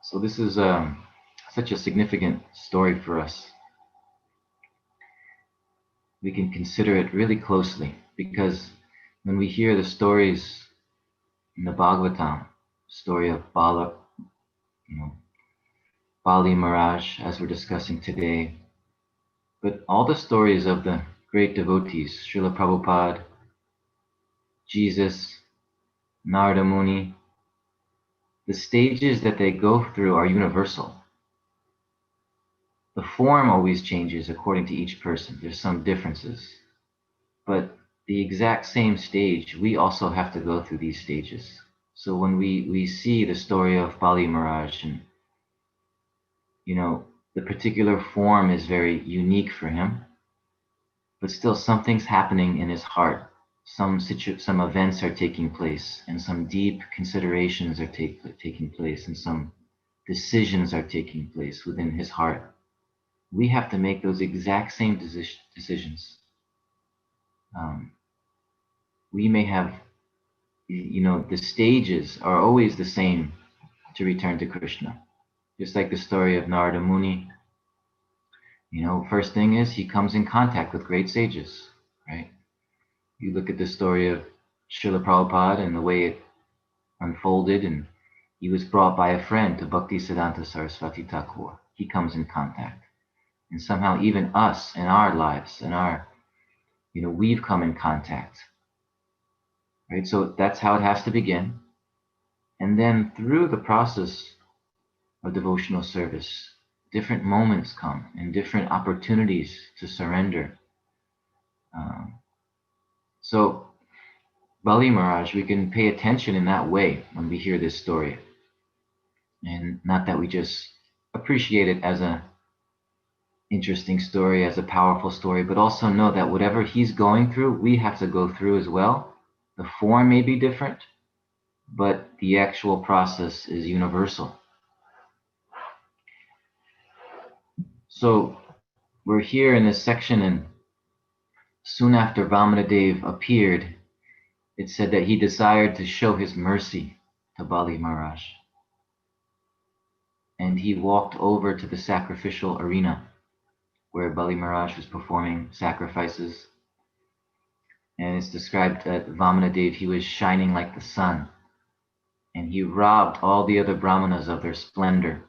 So this is such a significant story for us. We can consider it really closely because when we hear the stories in the Bhagavatam, story of Bali Maharaj, as we're discussing today, but all the stories of the great devotees, Srila Prabhupada, Jesus, Narada Muni, the stages that they go through are universal. The form always changes according to each person. There's some differences, but the exact same stage, we also have to go through these stages. So when we see the story of Bali Maharaj, and the particular form is very unique for him, but still something's happening in his heart. Some events are taking place, and some deep considerations are taking place, and some decisions are taking place within his heart. We have to make those exact same decisions. We may have, the stages are always the same to return to Krishna. Just like the story of Narada Muni. First thing is he comes in contact with great sages, right? You look at the story of Srila Prabhupada and the way it unfolded, and he was brought by a friend to Bhakti Siddhanta Saraswati Thakur. He comes in contact. And somehow even us in our lives, we've come in contact. Right? So that's how it has to begin. And then through the process of devotional service, different moments come and different opportunities to surrender. So Bali Maharaj, we can pay attention in that way when we hear this story. And not that we just appreciate it as an interesting story, as a powerful story, but also know that whatever he's going through, we have to go through as well. The form may be different, but the actual process is universal. So we're here in this section, and soon after Vamanadev appeared, it said that he desired to show his mercy to Bali Maharaj. And he walked over to the sacrificial arena where Bali Maharaj was performing sacrifices. And it's described that Vamanadev, he was shining like the sun. And he robbed all the other brahmanas of their splendor.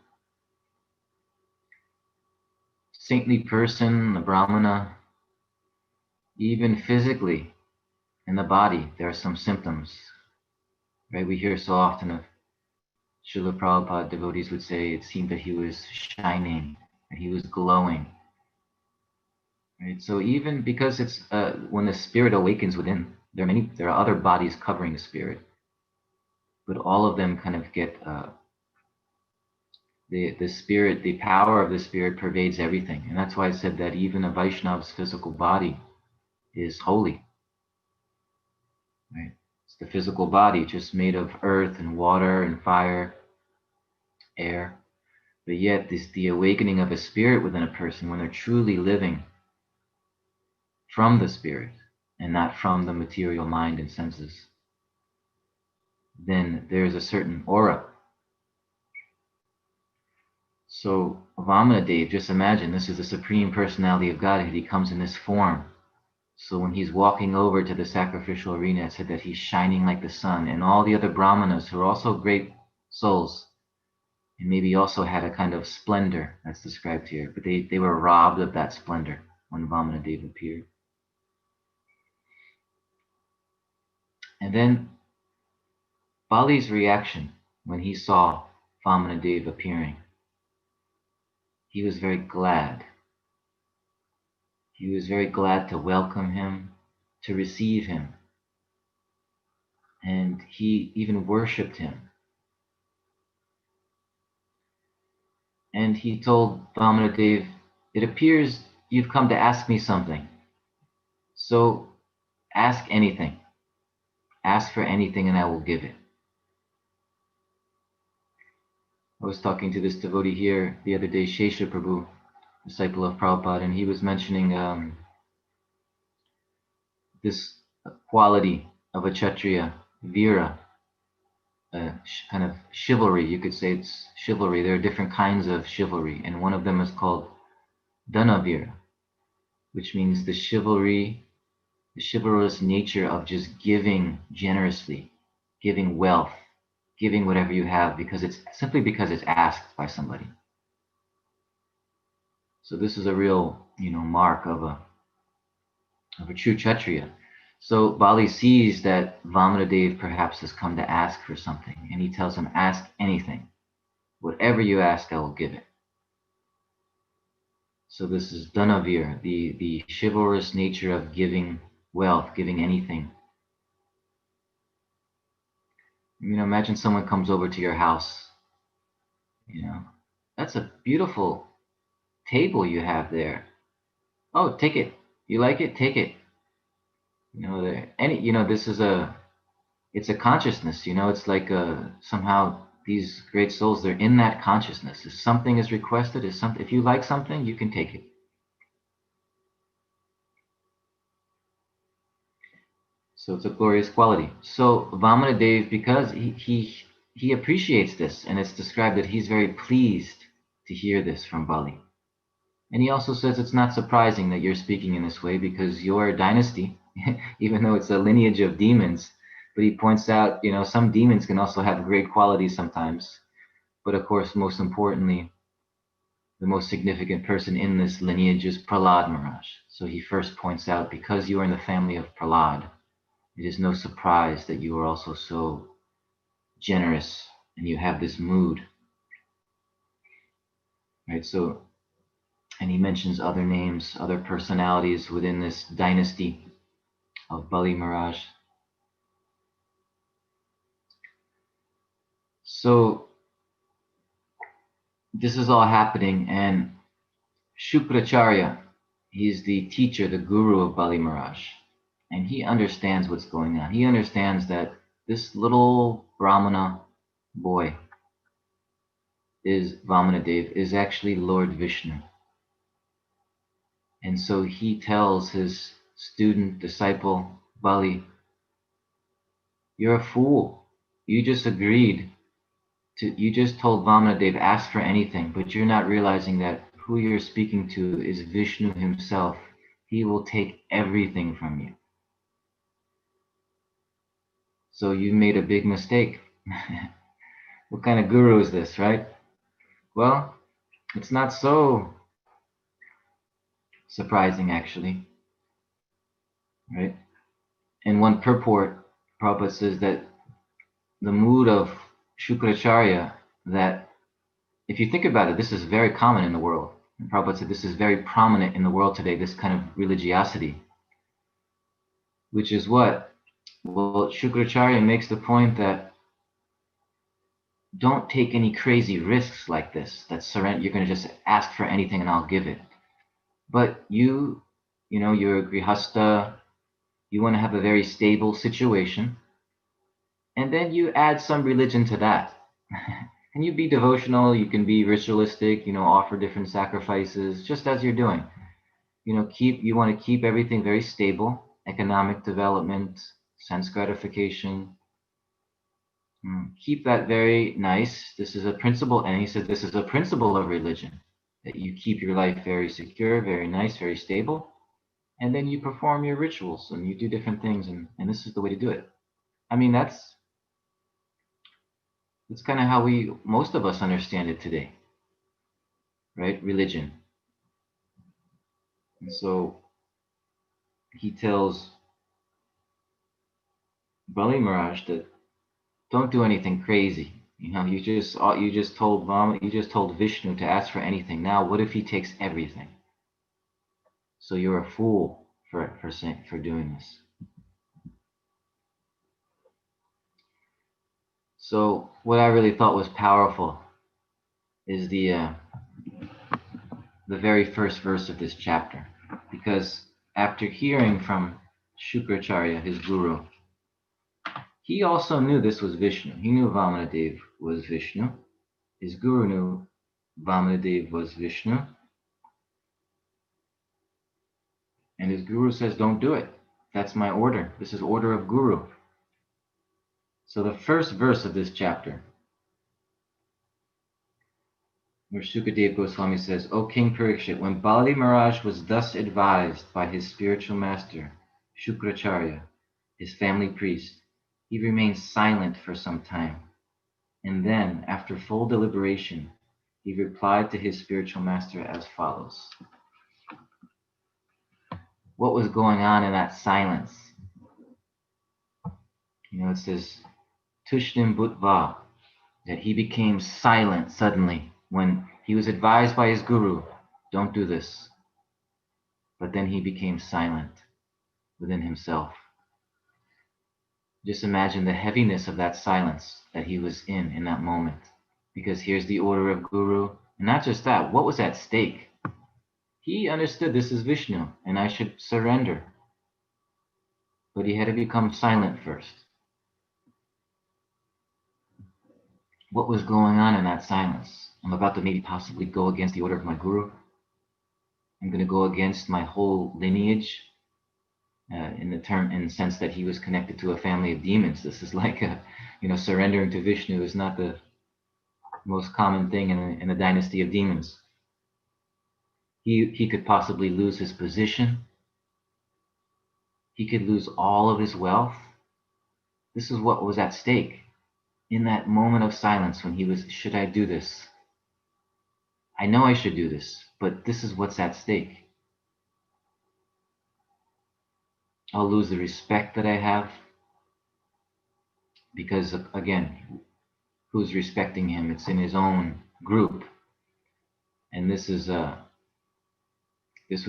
Saintly person, the brahmana, even physically in the body, there are some symptoms. Right? We hear so often of Srila Prabhupada, devotees would say it seemed that he was shining, that he was glowing. Right? So even because it's when the spirit awakens within, there are other bodies covering the spirit, but all of them kind of get the spirit, the power of the spirit pervades everything, and that's why I said that even a Vaishnava's physical body is holy. Right? It's the physical body, just made of earth and water and fire, air, but yet the awakening of a spirit within a person when they're truly living from the spirit and not from the material mind and senses, then there's a certain aura. So Vamanadev, just imagine, this is the Supreme Personality of Godhead. He comes in this form. So when he's walking over to the sacrificial arena, it said that he's shining like the sun, and all the other brahmanas who are also great souls, and maybe also had a kind of splendor that's described here, but they were robbed of that splendor when Vamanadev appeared. And then Bali's reaction when he saw Vamanadev appearing, he was very glad. He was very glad to welcome him, to receive him. And he even worshipped him. And he told Vamanadev, "It appears you've come to ask me something. So ask anything. Ask for anything and I will give it." I was talking to this devotee here the other day, Shesha Prabhu, disciple of Prabhupada, and he was mentioning this quality of a Kshatriya, Vira. kind of chivalry. You could say it's chivalry. There are different kinds of chivalry, and one of them is called Danavir, which means the chivalry, the chivalrous nature of just giving generously, giving wealth, giving whatever you have because it's simply because it's asked by somebody. So this is a real, mark of a true Kshatriya. So Bali sees that Vamanadev perhaps has come to ask for something, and he tells him, ask anything. Whatever you ask, I will give it. So this is Danavir, the chivalrous nature of giving wealth, giving anything. Imagine someone comes over to your house, that's a beautiful table you have there. Oh, take it. You like it? Take it. This is it's a consciousness, it's like somehow these great souls, they're in that consciousness. If something is requested, if you like something, you can take it. So it's a glorious quality. So Vamana Dev, because he appreciates this, and it's described that he's very pleased to hear this from Bali. And he also says it's not surprising that you're speaking in this way because your dynasty, even though it's a lineage of demons, but he points out, some demons can also have great qualities sometimes. But of course, most importantly, the most significant person in this lineage is Prahlad Maharaj. So he first points out, because you are in the family of Prahlad, it is no surprise that you are also so generous and you have this mood. Right? So, and he mentions other names, other personalities within this dynasty of Bali Maharaj. So this is all happening, and Shukracharya, he's the teacher, the guru of Bali Maharaj, and he understands what's going on. He understands that this little Brahmana boy is Vamanadev, is actually Lord Vishnu. And so he tells his student, disciple, Bali, you're a fool. You just you just told Vamanadev, ask for anything, but you're not realizing that who you're speaking to is Vishnu himself. He will take everything from you. So you made a big mistake. What kind of guru is this, right? Well, it's not so surprising, actually, right? In one purport, Prabhupada says that the mood of Shukracharya, that if you think about it, this is very common in the world. And Prabhupada said this is very prominent in the world today, this kind of religiosity, which is what? Well, Shukracharya makes the point that don't take any crazy risks like this, that you're going to just ask for anything and I'll give it. But you're a grihasta, you want to have a very stable situation, and then you add some religion to that. And you be devotional, you can be ritualistic, offer different sacrifices, just as you're doing. You want to keep everything very stable, economic development, sense gratification. Keep that very nice. This is a principle, and he said this is a principle of religion, that you keep your life very secure, very nice, very stable, and then you perform your rituals and you do different things, and this is the way to do it. I mean, that's kind of how most of us understand it today, right? Religion. And so he tells Bali Maharaj that don't do anything crazy. You just told Vishnu to ask for anything. Now, what if he takes everything? So you're a fool for doing this. So what I really thought was powerful is the very first verse of this chapter, because after hearing from Shukracharya, his guru, he also knew this was Vishnu. He knew Vamanadev was Vishnu. His guru knew Vamanadev was Vishnu. And his guru says, don't do it. That's my order. This is order of guru. So the first verse of this chapter, where Shukadev Goswami says, O King Parikshit, when Bali Maharaj was thus advised by his spiritual master, Shukracharya, his family priest, he remained silent for some time. And then, after full deliberation, he replied to his spiritual master as follows. What was going on in that silence? It says, Tushnim Bhutva, that he became silent suddenly when he was advised by his guru, don't do this. But then he became silent within himself. Just imagine the heaviness of that silence that he was in that moment. Because here's the order of guru. And not just that, what was at stake? He understood this is Vishnu and I should surrender. But he had to become silent first. What was going on in that silence? I'm about to maybe possibly go against the order of my guru. I'm going to go against my whole lineage in the sense that he was connected to a family of demons. This is like surrendering to Vishnu is not the most common thing in a dynasty of demons. He could possibly lose his position. He could lose all of his wealth. This is what was at stake in that moment of silence when he was, should I do this? I know I should do this, but this is what's at stake. I'll lose the respect that I have because, again, who's respecting him? It's in his own group. And this would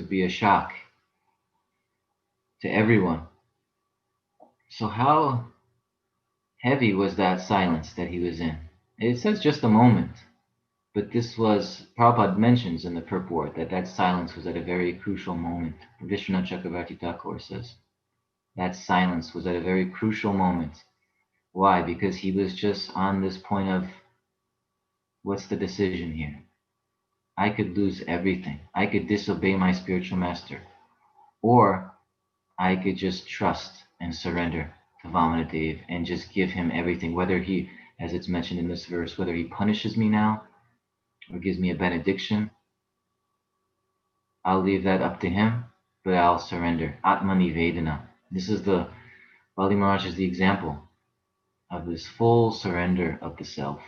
be a shock to everyone. So how heavy was that silence that he was in? It says just a moment, but this was, Prabhupada mentions in the purport that silence was at a very crucial moment. Vishwanath Chakravarti Thakur says that silence was at a very crucial moment. Why? Because he was just on this point of, what's the decision here? I could lose everything. I could disobey my spiritual master, or I could just trust and surrender to Vamanadev and just give him everything, whether he, as it's mentioned in this verse, whether he punishes me now or gives me a benediction, I'll leave that up to him, but I'll surrender. Atmani Vedana. This is Bali Maharaj is the example of this full surrender of the self.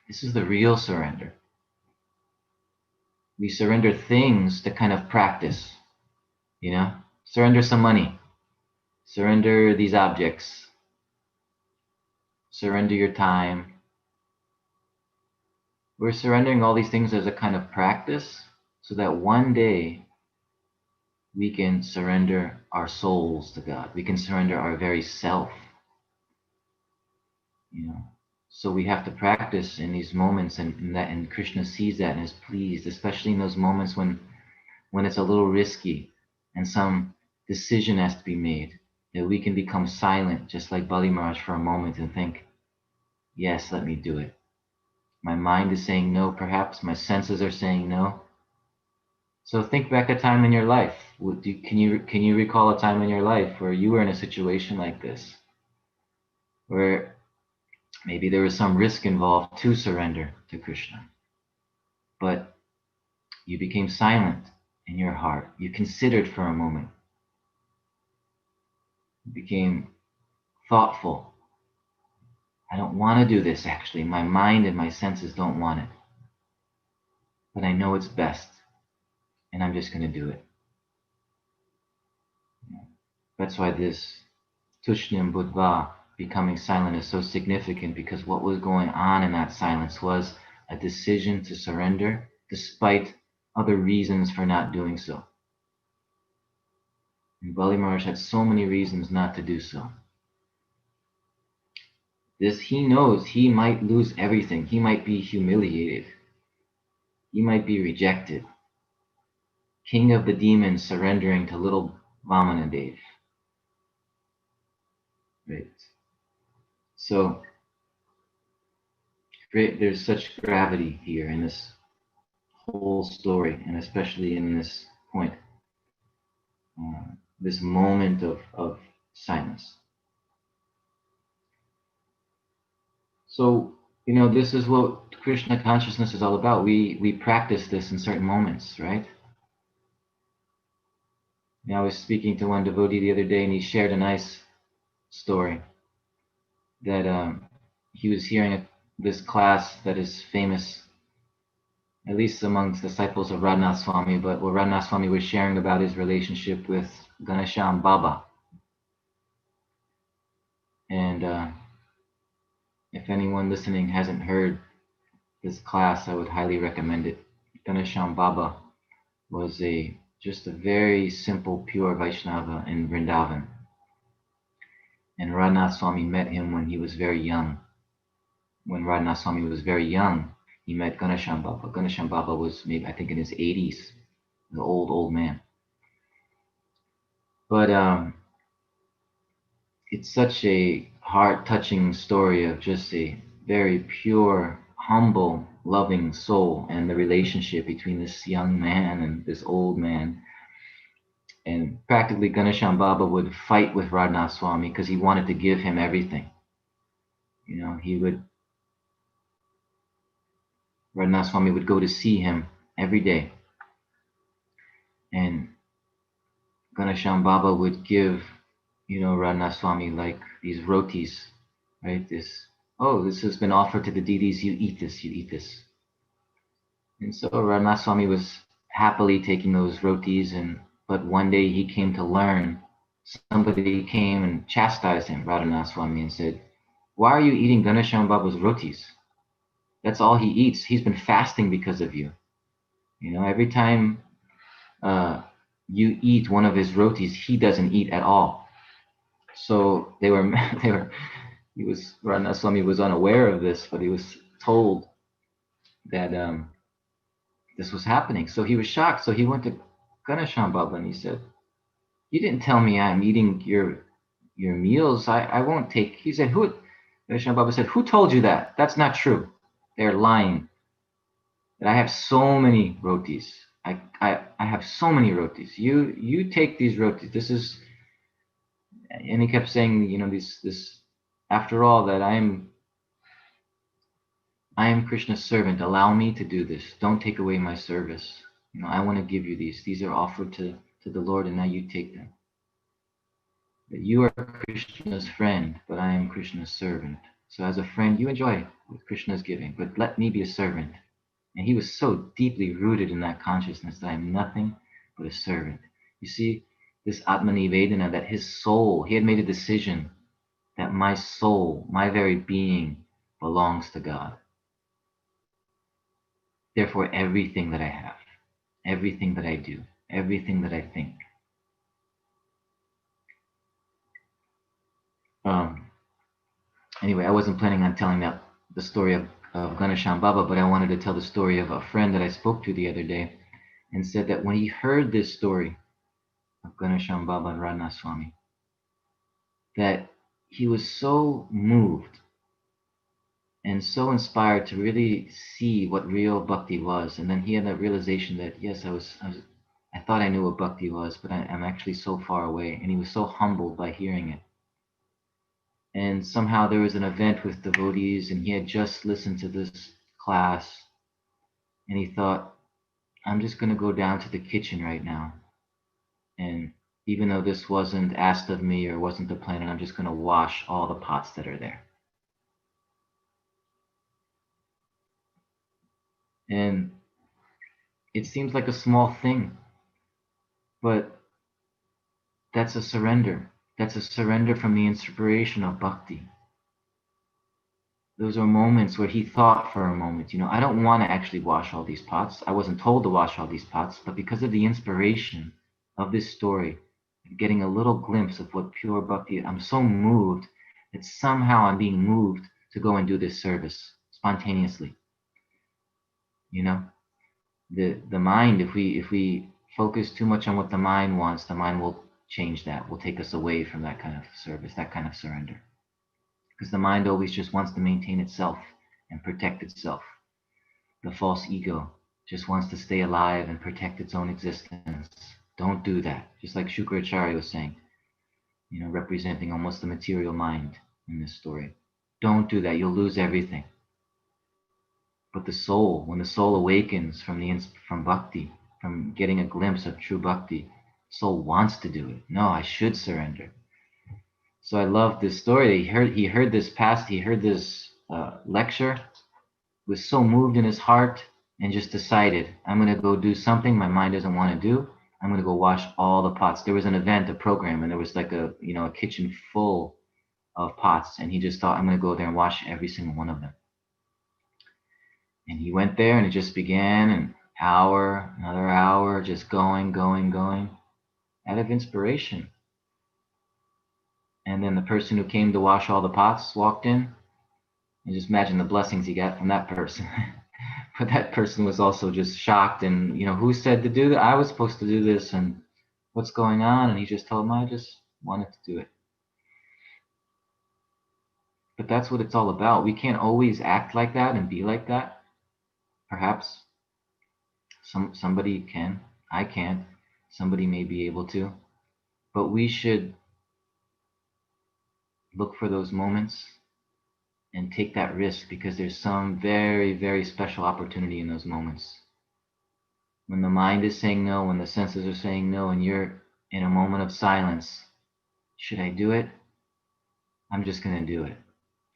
This is the real surrender. We surrender things to kind of practice, surrender some money, surrender these objects, surrender your time. We're surrendering all these things as a kind of practice so that one day we can surrender our souls to God. We can surrender our very self. So we have to practice in these moments, and Krishna sees that and is pleased, especially in those moments when it's a little risky and some decision has to be made, that we can become silent, just like Bali Maharaj, for a moment and think, yes, let me do it. My mind is saying no, perhaps. My senses are saying no. So think back a time in your life. Can you recall a time in your life where you were in a situation like this, where maybe there was some risk involved to surrender to Krishna, but you became silent in your heart. You considered for a moment. You became thoughtful. I don't want to do this, actually. My mind and my senses don't want it. But I know it's best, and I'm just going to do it. That's why this Tushnim Budva, becoming silent, is so significant, because what was going on in that silence was a decision to surrender despite other reasons for not doing so. And Bali Maharaj had so many reasons not to do so. He knows he might lose everything. He might be humiliated. He might be rejected. King of the demons surrendering to little Vamanadev. Right. So there's such gravity here in this whole story, and especially in this point, this moment of silence. So, this is what Krishna consciousness is all about. We practice this in certain moments, right? I was speaking to one devotee the other day, and he shared a nice story that he was hearing this class that is famous, at least amongst disciples of Radhanath Swami, but what Radhanath Swami was sharing about his relationship with Ghanashyam Baba. And if anyone listening hasn't heard this class, I would highly recommend it. Ghanashyam Baba was just a very simple, pure Vaishnava in Vrindavan. And Radhanath Swami met him when he was very young. When Radhanath Swami was very young, he met Ghanashyam Baba. Ghanashyam Baba was maybe, I think, in his 80s, an old man. But it's such a heart-touching story of just a very pure, humble, loving soul, and the relationship between this young man and this old man. And practically Ghanashyam Baba would fight with Radhanath Swami because he wanted to give him everything. Radhanath Swami would go to see him every day, and Ghanashyam Baba would give, Radhanath Swami like these rotis, right? This has been offered to the deities, you eat this, you eat this. And so Radhanath Swami was happily taking those rotis, but one day he came to learn. Somebody came and chastised him, Radhanath Swami, and said, "Why are you eating Ghanashyam Baba's rotis? That's all he eats. He's been fasting because of you. Every time you eat one of his rotis, he doesn't eat at all." So Radhanath Swami was unaware of this, but he was told that this was happening. So he was shocked. So he went to Ghanashyam Baba and he said, "You didn't tell me I'm eating your meals. I won't take." He said, "Who?" Ghanashyam Baba said, "Who told you that? That's not true. They're lying. That I have so many rotis. I have so many rotis. You take these rotis. This is," and he kept saying, this. After all, that I am Krishna's servant. Allow me to do this. Don't take away my service. I want to give you these. These are offered to the Lord, and now you take them. That you are Krishna's friend, but I am Krishna's servant. So as a friend, you enjoy what Krishna's giving, but let me be a servant. And he was so deeply rooted in that consciousness that I am nothing but a servant. You see, this Atmanivedana, that his soul, he had made a decision that my soul, my very being, belongs to God. Therefore, everything that I have, everything that I do, everything that I think. Anyway, I wasn't planning on telling the story of Ghanashyam Baba, but I wanted to tell the story of a friend that I spoke to the other day, and said that when he heard this story of Ghanashyam Baba and Radhanath Swami, that he was so moved and so inspired to really see what real bhakti was. And then he had that realization that, yes, I thought I knew what bhakti was, but I'm actually so far away. And he was so humbled by hearing it. And somehow there was an event with devotees, and he had just listened to this class, and he thought, I'm just going to go down to the kitchen right now. And even though this wasn't asked of me or wasn't the plan, I'm just going to wash all the pots that are there. And it seems like a small thing, but that's a surrender. That's a surrender from the inspiration of bhakti. Those are moments where he thought for a moment, I don't want to actually wash all these pots. I wasn't told to wash all these pots, but because of the inspiration of this story, getting a little glimpse of what pure bhakti is, I'm so moved that somehow I'm being moved to go and do this service spontaneously. The mind, if we focus too much on what the mind wants, the mind will change that, will take us away from that kind of service, that kind of surrender. Because the mind always just wants to maintain itself and protect itself. The false ego just wants to stay alive and protect its own existence. Don't do that. Just like Shukracharya was saying, representing almost the material mind in this story. Don't do that. You'll lose everything. But the soul, when the soul awakens from bhakti, from getting a glimpse of true bhakti, soul wants to do it. No, I should surrender. So I love this story. He heard this lecture, was so moved in his heart, and just decided, I'm gonna go do something my mind doesn't want to do. I'm gonna go wash all the pots. There was an event, a program, and there was like a kitchen full of pots, and he just thought, I'm gonna go there and wash every single one of them. And he went there, and it just began an hour, another hour, just going, going, going, out of inspiration. And then the person who came to wash all the pots walked in, and just imagine the blessings he got from that person. But that person was also just shocked, and who said to do that? I was supposed to do this, and what's going on? And he just told him, I just wanted to do it. But that's what it's all about. We can't always act like that and be like that. Perhaps somebody can. I can't. Somebody may be able to. But we should look for those moments and take that risk, because there's some very, very special opportunity in those moments. When the mind is saying no, when the senses are saying no, and you're in a moment of silence, should I do it? I'm just going to do it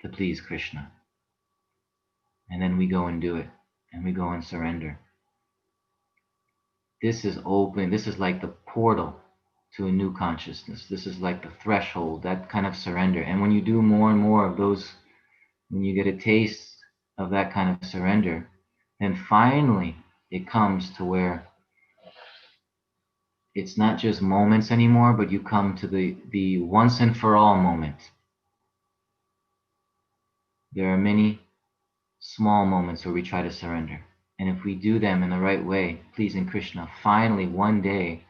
to please Krishna. And then we go and do it, and we go and surrender. This is open. This is like the portal to a new consciousness. This is like the threshold, that kind of surrender. And when you do more and more of those, when you get a taste of that kind of surrender, then finally it comes to where it's not just moments anymore, but you come to the once and for all moment. There are many small moments where we try to surrender. And if we do them in the right way, pleasing Krishna, finally one day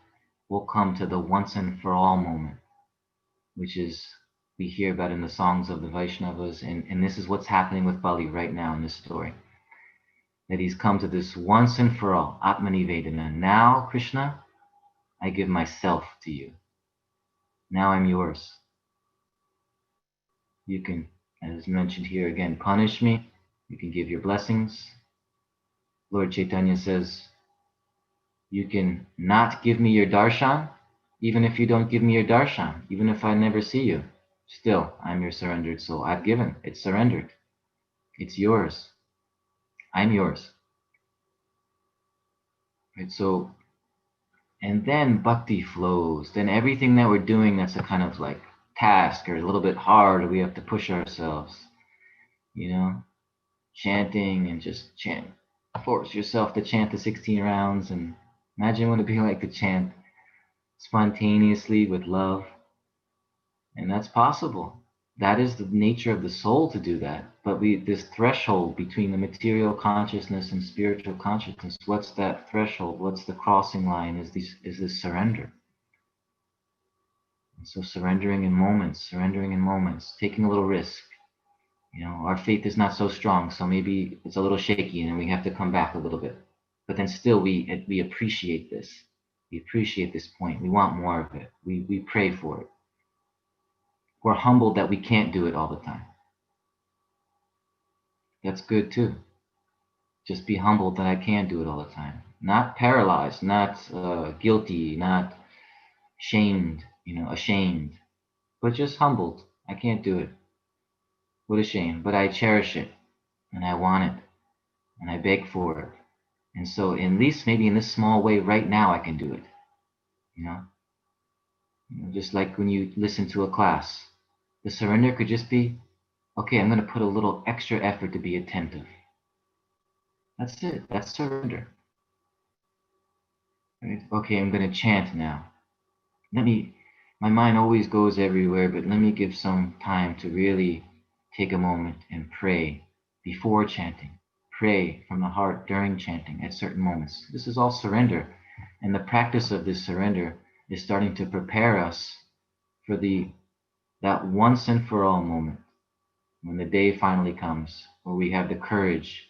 we'll come to the once and for all moment, which is we hear about in the songs of the Vaishnavas. And this is what's happening with Bali right now in this story. That he's come to this once and for all, Atmanivedana. Now, Krishna, I give myself to you. Now I'm yours. You can, as mentioned here again, punish me. You can give your blessings. Lord Chaitanya says, you can not give me your darshan, even if you don't give me your darshan, even if I never see you. Still, I'm your surrendered soul. I've given. It's surrendered. It's yours. I'm yours. Right? So, and then bhakti flows. Then everything that we're doing that's a kind of like task or a little bit hard, or we have to push ourselves, chanting and just chant. Force yourself to chant the 16 rounds, and imagine what it'd be like to chant spontaneously with love. And that's possible. That is the nature of the soul to do that. But this threshold between the material consciousness and spiritual consciousness, what's that threshold? What's the crossing line? Is this surrender. And so surrendering in moments, taking a little risk. Our faith is not so strong, so maybe it's a little shaky and we have to come back a little bit. But then still we appreciate this. We appreciate this point. We want more of it. We pray for it. We're humbled that we can't do it all the time. That's good too. Just be humbled that I can't do it all the time. Not paralyzed, not guilty, not shamed, ashamed, but just humbled. I can't do it. What a shame. But I cherish it, and I want it, and I beg for it. And so at least maybe in this small way right now I can do it. Just like when you listen to a class. The surrender could just be, okay, I'm going to put a little extra effort to be attentive. That's it. That's surrender. Right? Okay, I'm going to chant now. My mind always goes everywhere, but let me give some time to really take a moment and pray before chanting. Pray from the heart during chanting at certain moments. This is all surrender. And the practice of this surrender is starting to prepare us for that once and for all moment, when the day finally comes, where we have the courage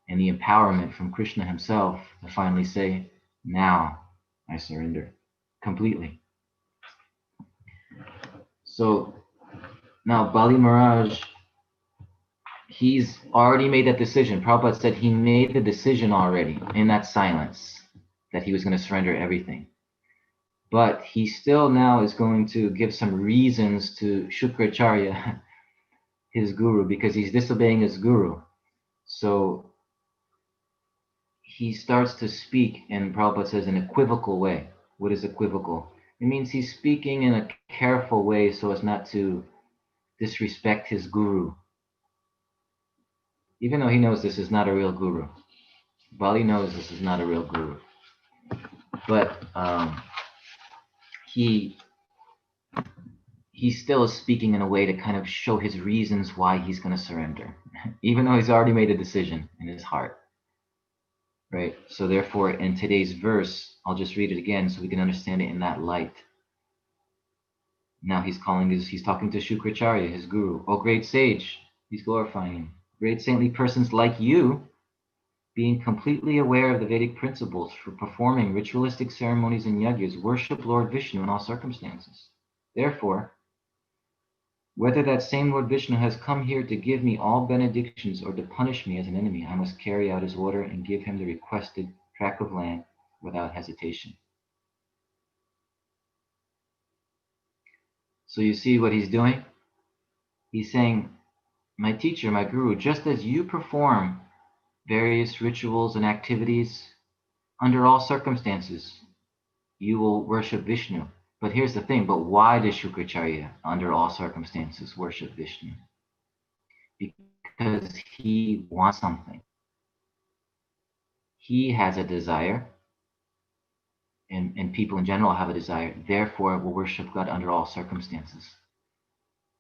and the empowerment from Krishna himself to finally say, now I surrender completely. So now Bali Maharaj he's already made that decision. Prabhupada said he made the decision already in that silence that he was going to surrender everything. But he still now is going to give some reasons to Shukracharya, his guru, because he's disobeying his guru. So he starts to speak, and Prabhupada says, an equivocal way. What is equivocal? It means he's speaking in a careful way so as not to disrespect his guru, even though he knows this is not a real guru. Bali knows this is not a real guru. But he still is speaking in a way to kind of show his reasons why he's going to surrender, even though he's already made a decision in his heart. Right? So therefore, in today's verse, I'll just read it again so we can understand it in that light. Now he's talking to Shukracharya, his guru. Oh, great sage, he's glorifying him. Great saintly persons like you, being completely aware of the Vedic principles for performing ritualistic ceremonies and yajnas, worship Lord Vishnu in all circumstances. Therefore, whether that same Lord Vishnu has come here to give me all benedictions or to punish me as an enemy, I must carry out his order and give him the requested tract of land without hesitation. So you see what he's doing? He's saying, my teacher, my guru, just as you perform various rituals and activities under all circumstances, you will worship Vishnu. But here's the thing, but why does Shukracharya, under all circumstances, worship Vishnu? Because he wants something. He has a desire, and people in general have a desire, therefore will worship God under all circumstances.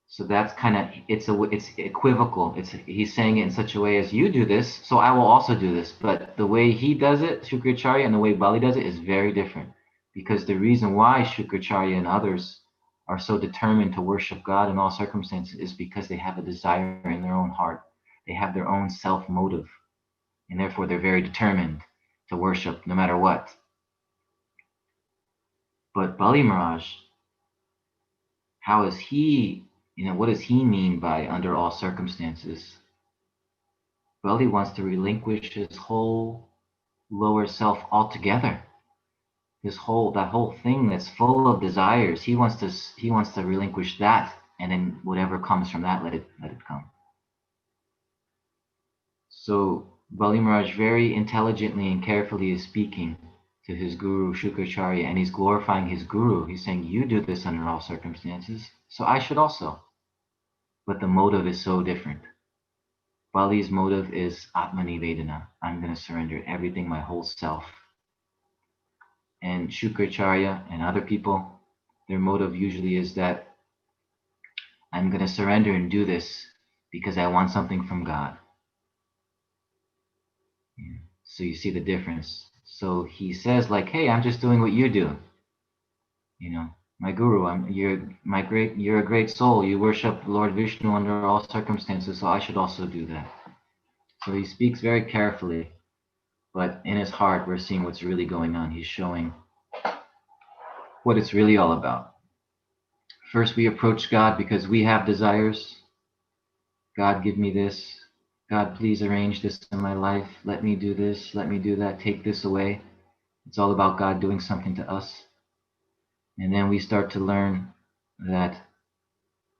So that's kind of, it's equivocal. He's saying it in such a way as you do this, so I will also do this. But the way he does it, Shukracharya, and the way Bali does it is very different. Because the reason why Shukracharya and others are so determined to worship God in all circumstances is because they have a desire in their own heart. They have their own self-motive. And therefore they're very determined to worship no matter what. But Bali Maharaj, how is he, what does he mean by under all circumstances? Bali wants to relinquish his whole lower self altogether. That whole thing that's full of desires, he wants to relinquish that, and then whatever comes from that, let it come. So Bali Maharaj very intelligently and carefully is speaking to his guru Shukracharya, and he's glorifying his guru. He's saying, you do this under all circumstances, so I should also. But the motive is so different. Bali's motive is Atmanivedana. I'm going to surrender everything, my whole self. And Shukracharya and other people, their motive usually is that I'm going to surrender and do this because I want something from God. Yeah. So you see the difference. So he says, like, hey, I'm just doing what you do. My guru, you're a great soul. You worship Lord Vishnu under all circumstances, so I should also do that. So he speaks very carefully, but in his heart, we're seeing what's really going on. He's showing what it's really all about. First, we approach God because we have desires. God, give me this. God, please arrange this in my life. Let me do this. Let me do that. Take this away. It's all about God doing something to us. And then we start to learn that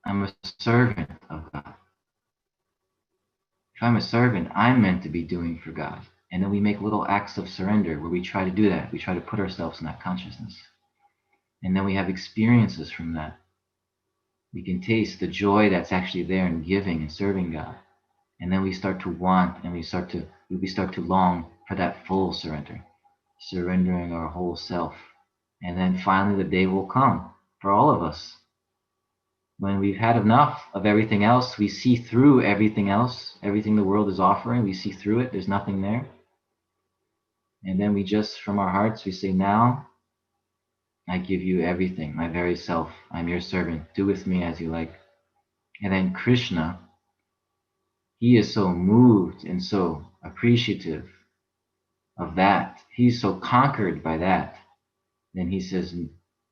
I'm a servant of God. If I'm a servant, I'm meant to be doing for God. And then we make little acts of surrender where we try to do that. We try to put ourselves in that consciousness. And then we have experiences from that. We can taste the joy that's actually there in giving and serving God. And then we start to want, and we start to long for that full surrender, surrendering our whole self. And then finally the day will come for all of us. When we've had enough of everything else, we see through everything else, everything the world is offering, we see through it, there's nothing there. And then we just, from our hearts, we say, now I give you everything, my very self. I'm your servant. Do with me as you like. And then Krishna, he is so moved and so appreciative of that. He's so conquered by that. Then he says,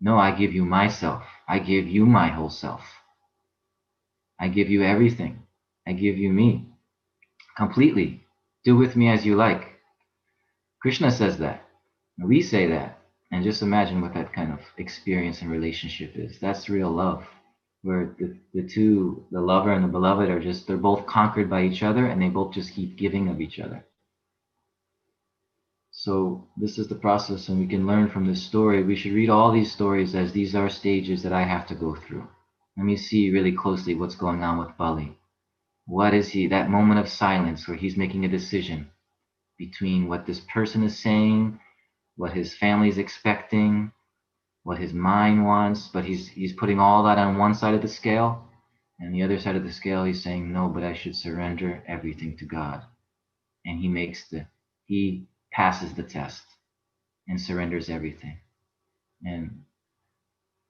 no, I give you myself. I give you my whole self. I give you everything. I give you me. completely. Do with me as you like. Krishna says that. We say that. And just imagine what that kind of experience and relationship is. That's real love. Where the two, the lover and the beloved, are just, they're both conquered by each other and they both just keep giving of each other. So this is the process, and we can learn from this story. We should read all these stories as these are stages that I have to go through. Let me see really closely what's going on with Bali. What is he, that moment of silence where he's making a decision between what this person is saying, what his family is expecting, what his mind wants, but he's putting all that on one side of the scale, and the other side of the scale he's saying, no, but I should surrender everything to God. And he passes the test and surrenders everything. And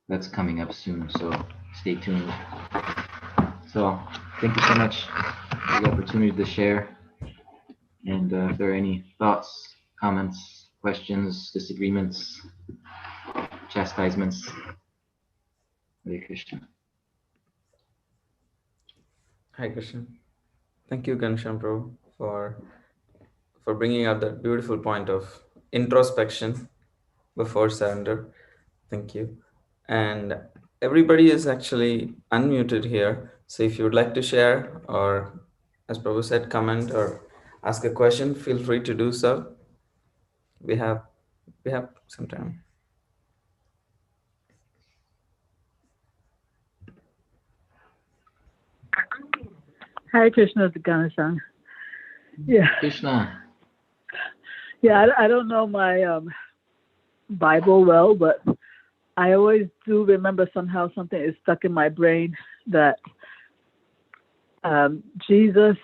that's coming up soon, so stay tuned. So thank you so much for the opportunity to share. And if there are any thoughts, comments, questions, disagreements, chastisements, Hare Krishna. Hi Krishna. Thank you, Ghanashyam Prabhu, for bringing out that beautiful point of introspection before surrender. Thank you. And everybody is actually unmuted here. So if you would like to share, or as Prabhu said, comment or ask a question, feel free to do so. We have some time. Hare Krishna to Ghanashyam. Yeah, Krishna. yeah. I don't know my Bible well, but I always do remember somehow something is stuck in my brain that Jesus,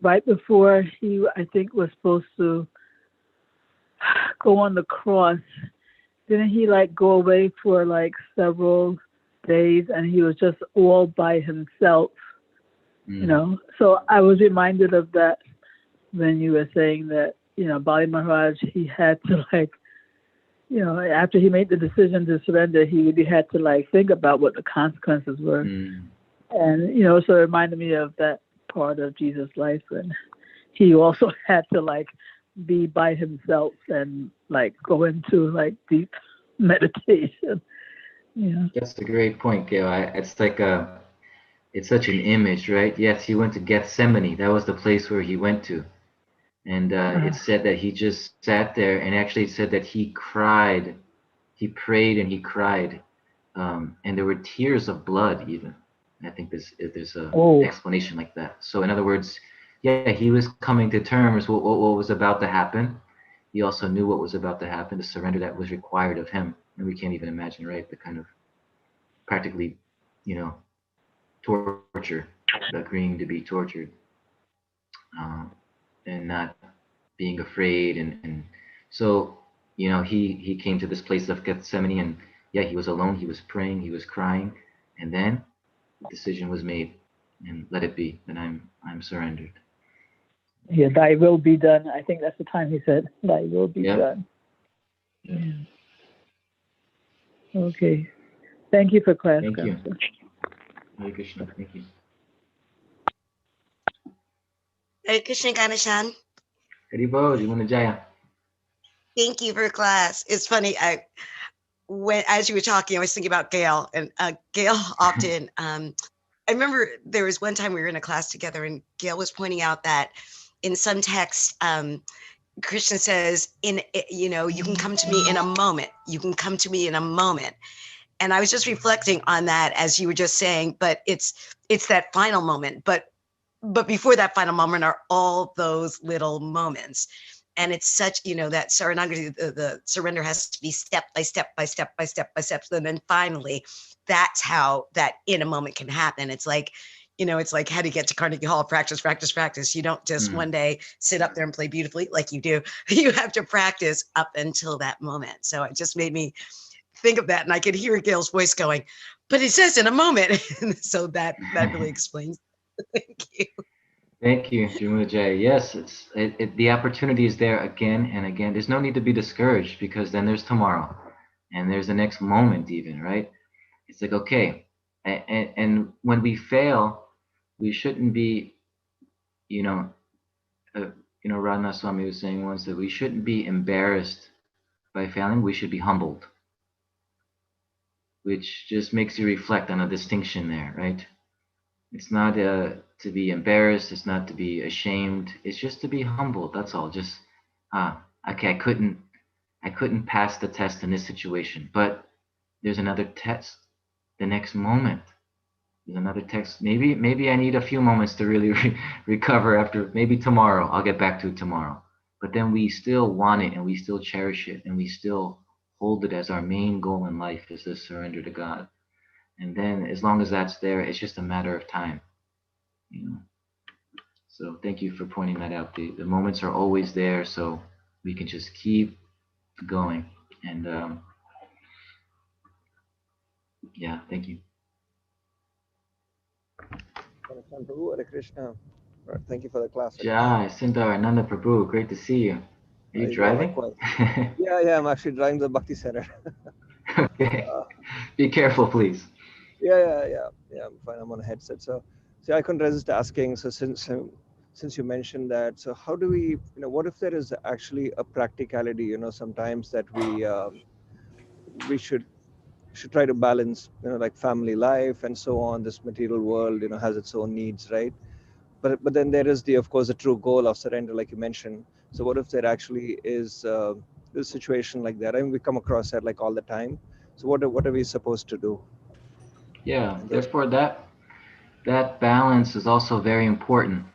right before he, I think, was supposed to go on the cross, didn't he like go away for like several days, and he was just all by himself, you know? So I was reminded of that when you were saying that, you know, Bali Maharaj, he had to like, you know, after he made the decision to surrender, he really had to like think about what the consequences were. And, you know, so it reminded me of that part of Jesus' life when he also had to like be by himself and like go into like deep meditation. Yeah. That's a great point, Gail. It's like it's such an image, right? Yes, he went to Gethsemane. That was the place where he went to. And it said that he just sat there, and actually it said that he cried. He prayed and he cried. And there were tears of blood even. I think there's a explanation like that. So in other words, yeah, he was coming to terms with what was about to happen. He also knew what was about to happen, the surrender that was required of him. And we can't even imagine, right? The kind of practically, you know, torture, agreeing to be tortured, and not being afraid. And so, you know, he came to this place of Gethsemane, and yeah, he was alone. He was praying. He was crying, and then the decision was made, and let it be. And I'm surrendered. Yeah, thy will be done. I think that's the time he said, thy will be done. Yeah. Okay. Thank you for class. Thank you. Hare Krishna. Thank you. Hare Krishna, Ghanashyam. Haribo, Jimunajaya. Thank you for class. It's funny. As you were talking, I was thinking about Gail, and Gail often. I remember there was one time we were in a class together, and Gail was pointing out that in some texts, Krishna says, you know, you can come to me in a moment. You can come to me in a moment. And I was just reflecting on that as you were just saying, but it's that final moment. But before that final moment are all those little moments. And it's such, you know, that Saranagati, the surrender has to be step by step by step by step by step. And then finally, that's how that in a moment can happen. It's like, you know, it's like how to get to Carnegie Hall, practice, practice, practice. You don't just one day sit up there and play beautifully like you do. You have to practice up until that moment. So it just made me think of that. And I could hear Gail's voice going, but it says in a moment. So that really explains. Thank you. Thank you, Jimunajaya. Yes, the opportunity is there again and again. There's no need to be discouraged, because then there's tomorrow, and there's the next moment even, right? It's like, okay, and when we fail, we shouldn't be, you know, Radhanath Swami was saying once that we shouldn't be embarrassed by failing, we should be humbled, which just makes you reflect on a distinction there, right? It's not to be embarrassed, it's not to be ashamed, it's just to be humbled. That's all. Just okay, I couldn't pass the test in this situation, but there's another test the next moment. There's another text. Maybe I need a few moments to really recover. After maybe tomorrow, I'll get back to it tomorrow. But then we still want it, and we still cherish it, and we still hold it as our main goal in life is to surrender to God. And then as long as that's there, it's just a matter of time. So thank you for pointing that out. The moments are always there, so we can just keep going. And yeah, thank you. Ghanashyam Prabhu, Hare Krishna. Right, thank you for the class. Jai, Sundar, Ananda Prabhu, great to see you. Are you driving? Likewise. Yeah, I'm actually driving the Bhakti Center. Okay. Be careful, please. Yeah, I'm fine. I'm on a headset. So I couldn't resist asking. So since you mentioned that, so how do we, what if there is actually a practicality, sometimes that we should try to balance, like family life and so on. This material world, has its own needs, right? But then there is of course, the true goal of surrender, like you mentioned. So what if there actually is a situation like that? I mean, we come across that like all the time. So what are we supposed to do? Yeah, And therefore that balance is also very important.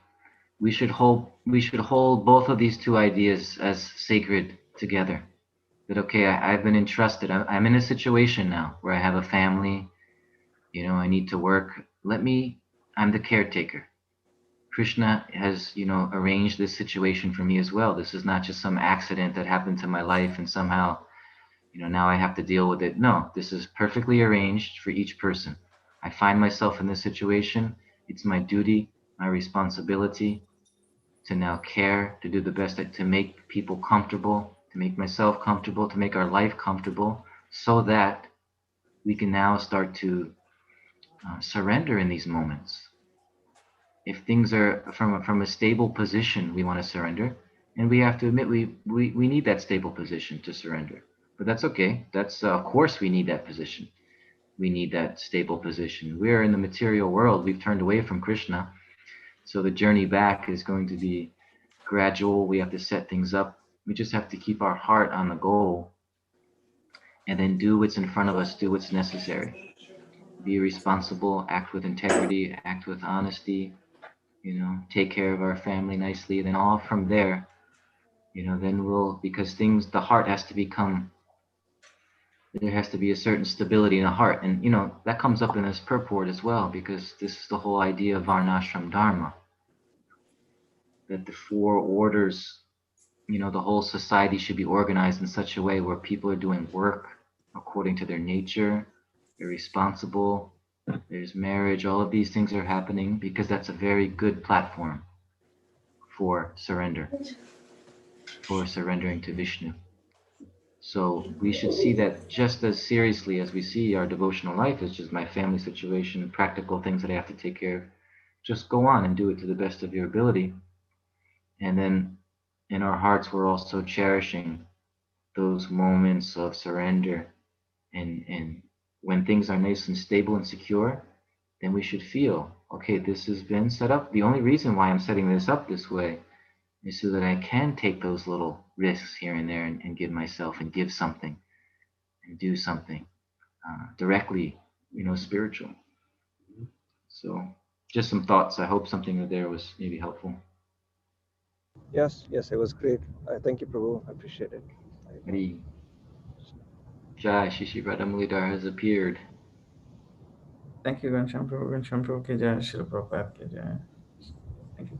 We should hold both of these two ideas as sacred together. That okay, I've been entrusted. I'm in a situation now where I have a family. I need to work. I'm the caretaker. Krishna has, arranged this situation for me as well. This is not just some accident that happened to my life and somehow, now I have to deal with it. No, this is perfectly arranged for each person. I find myself in this situation. It's my duty, my responsibility to now care, to do the best, to make people comfortable, to make myself comfortable, to make our life comfortable, so that we can now start to surrender in these moments. If things are from a stable position, we want to surrender, and we have to admit we need that stable position to surrender. But that's okay. That's of course we need that position. We need that stable position. We're in the material world. We've turned away from Krishna, so the journey back is going to be gradual. We have to set things up. We just have to keep our heart on the goal, and then do what's in front of us. Do what's necessary. Be responsible. Act with integrity. Act with honesty. Take care of our family nicely. Then all from there, then because the heart has to there has to be a certain stability in the heart. And, that comes up in this purport as well, because this is the whole idea of Varnashram Dharma, that the four orders, the whole society should be organized in such a way where people are doing work according to their nature, they're responsible, there's marriage, all of these things are happening because that's a very good platform for surrendering to Vishnu. So we should see that just as seriously as we see our devotional life as just my family situation, practical things that I have to take care of. Just go on and do it to the best of your ability. And then in our hearts, we're also cherishing those moments of surrender. And when things are nice and stable and secure, then we should feel, okay, this has been set up. The only reason why I'm setting this up this way is so that I can take those little risks here and there and give myself and give something and do something directly, spiritual. So just some thoughts. I hope something there was maybe helpful. Yes, it was great. Thank you, Prabhu. I appreciate it. Hari Jai Shishi Radhamulidhar has appeared. Thank you, Ghanashyam Prabhu. Ghanashyam Prabhu ki jai, Srila Prabhupada ki jai. Thank you.